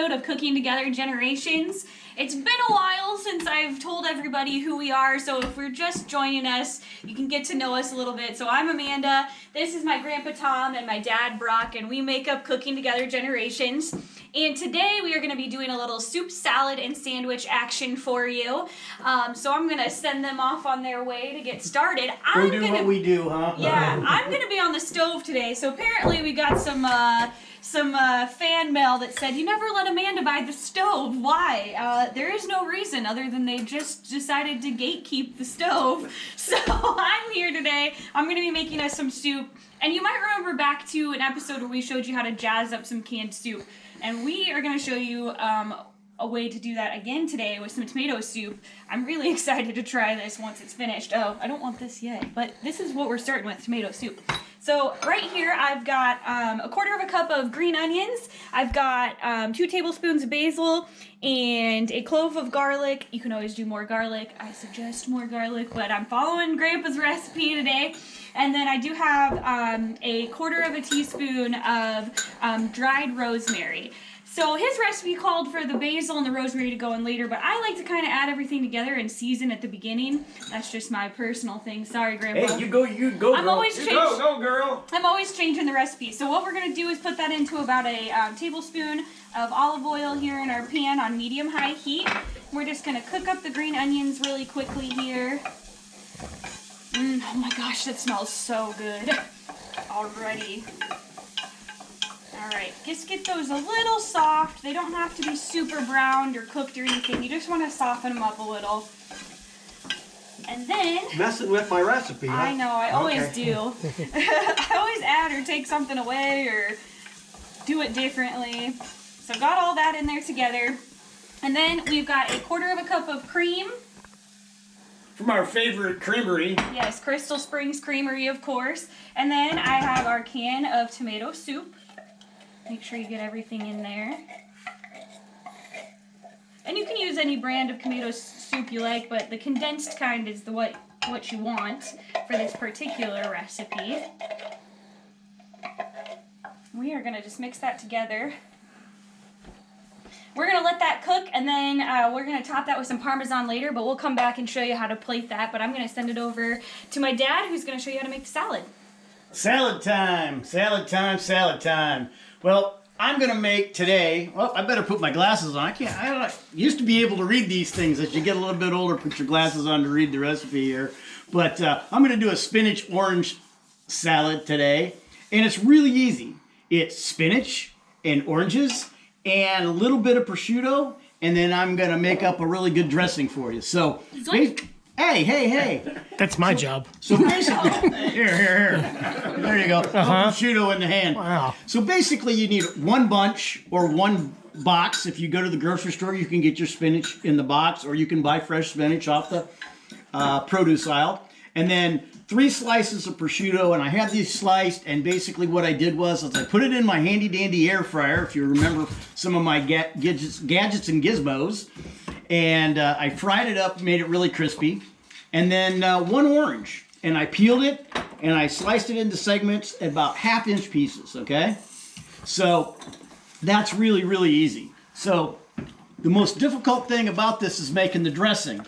episode of Cooking Together Generations. It's been a while since I've told everybody who we are, so if you're just joining us, you can get to know us a little bit. So I'm Amanda, this is my grandpa Tom and my dad Brock, and we make up Cooking Together Generations. And today we are going to be doing a little soup, salad, and sandwich action for you. So I'm going to send them off on their way to get started. We'll do what we do, huh? Yeah, I'm going to be on the stove today. So apparently we got some fan mail that said, you never let Amanda buy the stove. Why? There is no reason other than they just decided to gatekeep the stove. So I'm here today. I'm going to be making us some soup. And you might remember back to an episode where we showed you how to jazz up some canned soup. And we are going to show you a way to do that again today with some tomato soup. I'm really excited to try this once it's finished. Oh, I don't want this yet, but this is what we're starting with, tomato soup. So right here I've got a quarter of a cup of green onions. I've got 2 tablespoons of basil and a clove of garlic. You can always do more garlic. I suggest more garlic, but I'm following Grandpa's recipe today. And then I do have a quarter of a teaspoon of dried rosemary. So his recipe called for the basil and the rosemary to go in later, but I like to kind of add everything together and season at the beginning. That's just my personal thing. Sorry, Grandpa. Hey, you go, girl. Go, girl. I'm always changing the recipe. So what we're going to do is put that into about a tablespoon of olive oil here in our pan on medium-high heat. We're just going to cook up the green onions really quickly here. Oh my gosh, that smells so good already. Alright, just get those a little soft. They don't have to be super browned or cooked or anything. You just want to soften them up a little. And then... Messing with my recipe, huh? I know, I always do. I always add or take something away or do it differently. So got all that in there together. And then we've got a quarter of a cup of cream. From our favorite creamery. Yes, Crystal Springs Creamery, of course. And then I have our can of tomato soup. Make sure you get everything in there. And you can use any brand of tomato soup you like, but the condensed kind is what you want for this particular recipe. We are going to just mix that together. We're going to let that cook, and then we're going to top that with some Parmesan later, but we'll come back and show you how to plate that. But I'm going to send it over to my dad, who's going to show you how to make the salad. Salad time, salad time, salad time. Well, I'm going to make today, well, I better put my glasses on. I used to be able to read these things. As you get a little bit older, put your glasses on to read the recipe here. But I'm going to do a spinach orange salad today, and it's really easy. It's spinach and oranges and a little bit of prosciutto, and then I'm going to make up a really good dressing for you. So, hey. That's my job. So basically, here. There you go. Prosciutto in the hand. Wow. So basically, you need one bunch or one box. If you go to the grocery store, you can get your spinach in the box, or you can buy fresh spinach off the produce aisle. And then 3 slices of prosciutto, and I have these sliced, and basically what I did was I put it in my handy-dandy air fryer, if you remember some of my gadgets and gizmos, and I fried it up, made it really crispy, and then 1 orange, and I peeled it, and I sliced it into segments at about half-inch pieces, okay? So that's really, really easy. So the most difficult thing about this is making the dressing.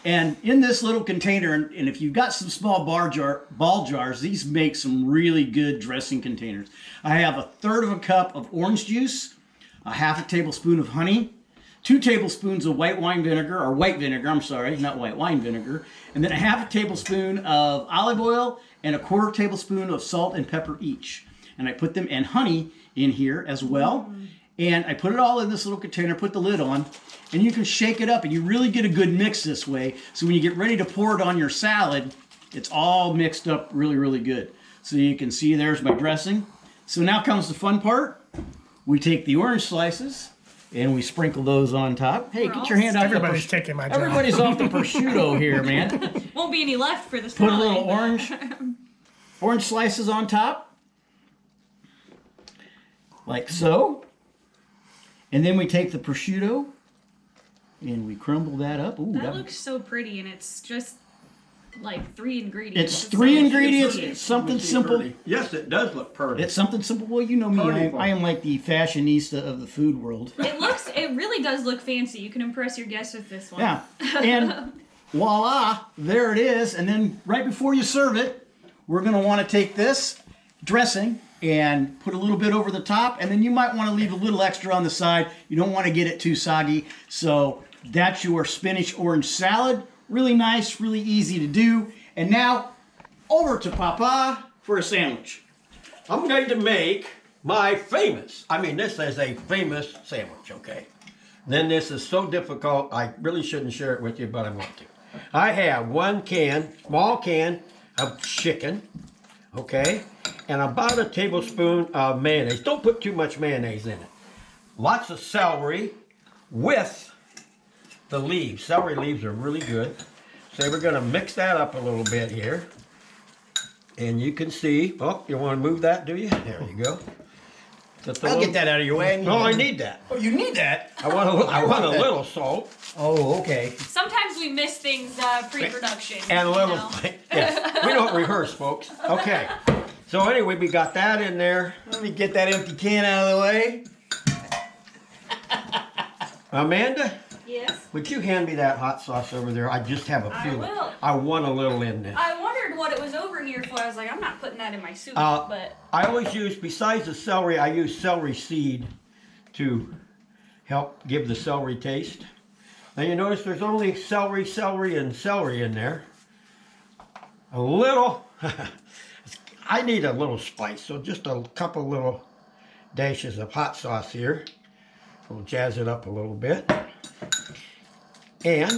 And in this little container, and if you've got some small ball jars, these make some really good dressing containers. I have 1/3 cup of orange juice, a 1/2 tablespoon of honey, 2 tablespoons of white wine vinegar, not white wine vinegar, and then a 1/2 tablespoon of olive oil and a 1/4 tablespoon of salt and pepper each. And I put them, and honey in here as well. And I put it all in this little container, put the lid on, and you can shake it up, and you really get a good mix this way. So when you get ready to pour it on your salad, it's all mixed up really, really good. So you can see there's my dressing. So now comes the fun part. We take the orange slices, and we sprinkle those on top. Hey, get your hand off the Everybody's taking my job. Everybody's off the prosciutto here, man. Won't be any left for the Put salad. a little orange slices on top, like so. And then we take the prosciutto and we crumble that up. Ooh, That looks so pretty, and it's just like 3 ingredients. It's 3 ingredients. It's something simple. Pretty. Yes, it does look pretty. It's something simple. Well, you know me. Pretty. I am like the fashionista of the food world. It really does look fancy. You can impress your guests with this one. Yeah. And voila, there it is. And then right before you serve it, we're going to want to take this dressing and put a little bit over the top. And then you might want to leave a little extra on the side. You don't want to get it too soggy. So that's your spinach orange salad. Really nice, really easy to do. And now over to Papa for a sandwich. I'm going to make my famous, this is a famous sandwich, okay? Then this is so difficult, I really shouldn't share it with you, but I'm going to. I have 1 small can of chicken, okay? And about a tablespoon of mayonnaise. Don't put too much mayonnaise in it. Lots of celery with the leaves. Celery leaves are really good. So we're going to mix that up a little bit here. And you can see, oh, you want to move that, do you? There you go. I'll get that out of your way. No, I need that. Oh, you need that? I want a little salt. Oh, okay. Sometimes we miss things pre-production. And a little, you know? yes. We don't rehearse, folks. Okay. So anyway, we got that in there. Let me get that empty can out of the way. Amanda, Yes. would you hand me that hot sauce over there? I just have a I feeling. will. I want a little in this. I wondered what it was over here for. I was like, I'm not putting that in my soup, Uh, but I always use, besides the celery, I use celery seed to help give the celery taste. Now you notice there's only celery, and celery in there. A little, I need a little spice, so just a couple little dashes of hot sauce here. We'll jazz it up a little bit. And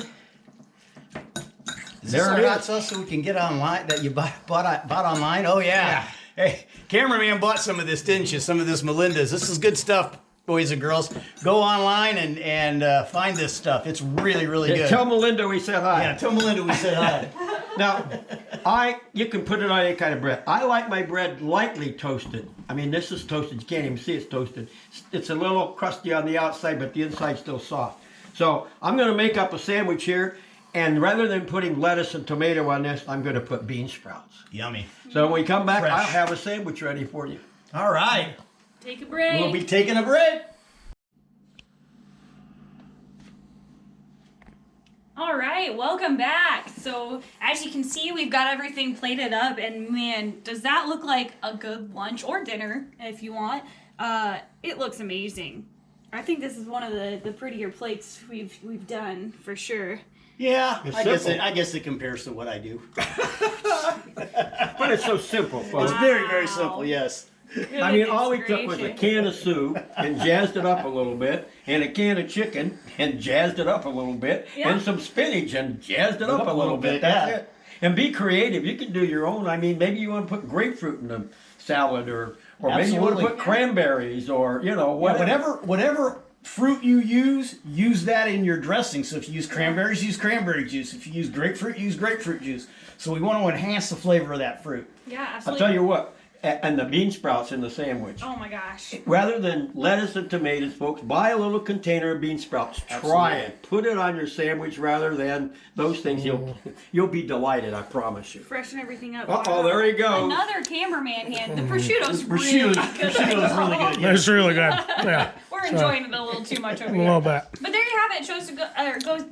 Is there this it our hot is. sauce that we can get online, that you bought online? Oh, yeah. Hey, cameraman bought some of this, didn't you? Some of this Melinda's. This is good stuff, boys and girls. Go online and find this stuff. It's really, really good. Tell Melinda we said hi. Yeah, tell Melinda we said hi. Now, you can put it on any kind of bread. I like my bread lightly toasted. This is toasted. You can't even see it's toasted. It's a little crusty on the outside, but the inside's still soft. So I'm going to make up a sandwich here, and rather than putting lettuce and tomato on this, I'm going to put bean sprouts. Yummy. So when we come back, Fresh. I'll have a sandwich ready for you. All right. take a break. We'll be taking a break. All right, welcome back. So as you can see, we've got everything plated up, and man, does that look like a good lunch or dinner if you want. It looks amazing. I think this is one of the prettier plates we've done for sure. Yeah, It's I simple. guess it compares to what I do. But it's so simple, folks. It's very, very simple, yes. All we took was a can of soup and jazzed it up a little bit, and a can of chicken and jazzed it up a little bit, Yeah. and some spinach and jazzed it up a little bit. That's yeah. it. And be creative. You can do your own. Maybe you want to put grapefruit in the salad, or maybe you want to Absolutely. put cranberries, or whatever. Whatever fruit you use that in your dressing. So if you use cranberries, use cranberry juice. If you use grapefruit juice. So we want to enhance the flavor of that fruit. Yeah, I'll absolutely. tell you what. And the bean sprouts in the sandwich. Oh my gosh. Rather than lettuce and tomatoes, folks, buy a little container of bean sprouts. Try Absolutely. it. Put it on your sandwich rather than those things. You'll be delighted, I promise you. Freshen everything up. Uh-oh, there he goes. Another cameraman hand. The prosciutto's Prosciutto's really good. really good. Yes. It's really good. Yeah, We're enjoying it a little too much over a here. little bit. But there you have it. Shows to go.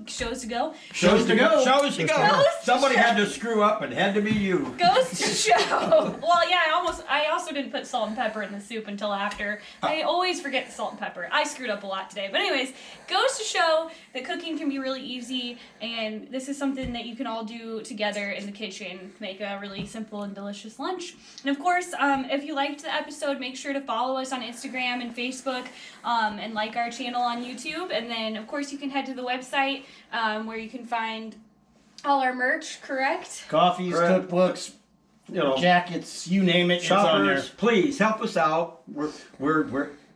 Shows to go. go. Shows to go. Goes to Somebody show. had to screw up, and it had to be you. Goes to show. Well, yeah, I also didn't put salt and pepper in the soup until after. I always forget the salt and pepper. I screwed up a lot today. But anyways, goes to show that cooking can be really easy, and this is something that you can all do together in the kitchen. Make a really simple and delicious lunch. And of course, if you liked the episode, make sure to follow us on Instagram and Facebook, and like our channel on YouTube. And then, of course, you can head to the website where you can find all our merch, correct? Coffees, Correct. cookbooks, jackets, you name it, it's on there. Shoppers, please help us out.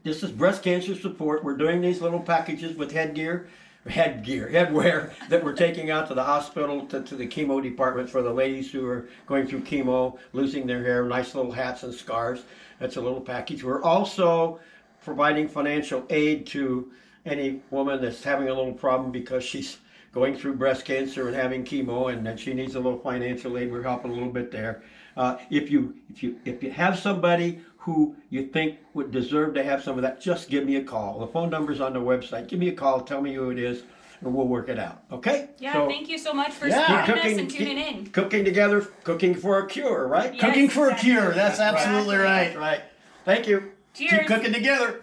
This is breast cancer support. We're doing these little packages with headwear that we're taking out to the hospital, to the chemo department for the ladies who are going through chemo, losing their hair, nice little hats and scarves. That's a little package. We're also providing financial aid to any woman that's having a little problem because she's going through breast cancer and having chemo, and that she needs a little financial aid. We're helping a little bit there. If you have somebody who you think would deserve to have some of that, just give me a call. The phone number's on the website. Give me a call. Tell me who it is, and we'll work it out. Okay? Yeah, So, thank you so much for Yeah. supporting us and tuning in. Cooking together, cooking for a cure, right? Yes, Cooking for a exactly. cure. That's absolutely right. Right. Thank you. Cheers. Keep cooking together.